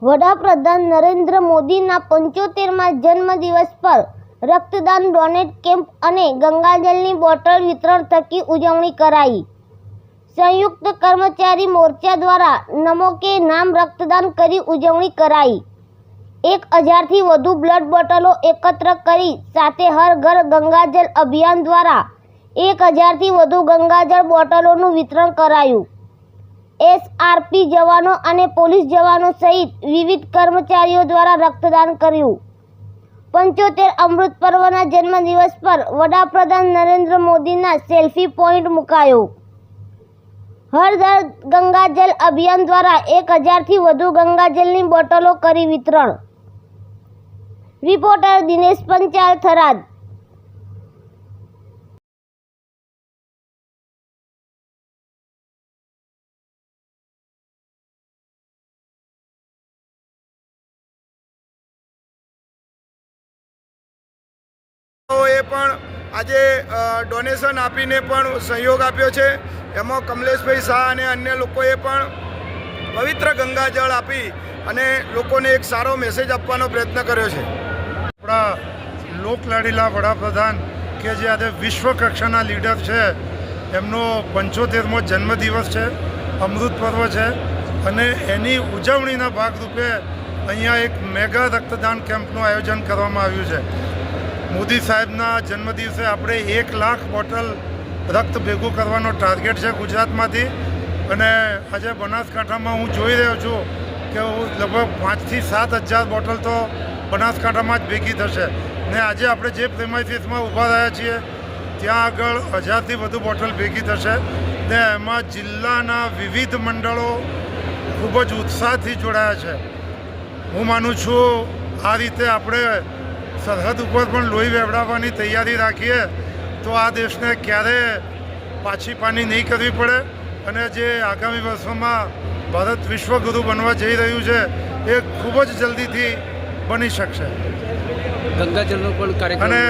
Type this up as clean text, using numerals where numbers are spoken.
વડાપ્રધાન નરેન્દ્ર મોદીના 75મા જન્મદિવસ પર રક્તદાન ડોનેટ કેમ્પ અને ગંગાજળની બોટલ વિતરણ થકી ઉજવણી કરાઈ। સંયુક્ત કર્મચારી મોરચા દ્વારા નમો કે નામ રક્તદાન કરી ઉજવણી કરાઈ। 1000થી વધુ બ્લડ બોટલો એકત્ર કરી સાથે હર ઘર ગંગાજળ અભિયાન દ્વારા 1000થી વધુ ગંગાજળ બોટલોનું વિતરણ કરાયું। એસઆરપી જવાનો અને પોલીસ જવાનો સહિત વિવિધ કર્મચારીઓ દ્વારા રક્તદાન કર્યું। 75 અમૃત પર્વના જન્મદિવસ પર વડાપ્રધાન નરેન્દ્ર મોદીના સેલ્ફી પોઈન્ટ મુકાયો। હર ઘર ગંગાજળ અભિયાન દ્વારા 1000થી વધુ ગંગાજળની બોટલો કરી વિતરણ। રિપોર્ટર દિનેશ પંચાલ, થરાદ। એ પણ આજે ડોનેશન આપીને પણ સહયોગ આપ્યો છે। એમાં કમલેશભાઈ શાહ અને અન્ય લોકોએ પણ પવિત્ર ગંગાજળ આપી અને લોકોને એક સારો મેસેજ આપવાનો પ્રયત્ન કર્યો છે। આપણા લોકલાડીલા વડાપ્રધાન કે જે આજે વિશ્વ કક્ષાના લીડર છે, એમનો 75મો જન્મદિવસ છે, અમૃત પર્વ છે અને એની ઉજવણીના ભાગરૂપે અહીંયા એક મેગા રક્તદાન કેમ્પનું આયોજન કરવામાં આવ્યું છે। મોદી સાહેબના જન્મદિવસે આપણે 1 લાખ બોટલ રક્ત ભેગું કરવાનો ટાર્ગેટ છે ગુજરાતમાંથી। અને આજે બનાસકાંઠામાં હું જોઈ રહ્યો છું કે લગભગ 5થી 7000 બોટલ તો બનાસકાંઠામાં જ ભેગી થશે ને આજે આપણે જે પ્રેમાઇસીસમાં ઊભા રહ્યા છીએ ત્યાં આગળ 1000થી વધુ બોટલ ભેગી થશે ને એમાં જિલ્લાના વિવિધ મંડળો ખૂબ જ ઉત્સાહથી જોડાયા છે। હું માનું છું આ રીતે આપણે સરહદ ઉપર પણ લોહી વેવડાવવાની તૈયારી રાખીએ તો આ દેશને ક્યારે પાછી પાની નહીં કરવી પડે અને જે આગામી વર્ષોમાં ભારત વિશ્વગુરુ બનવા જઈ રહ્યું છે એ ખૂબ જ જલ્દીથી બની શકશે। ગંગાજળનો પણ કાર્યક્રમ અને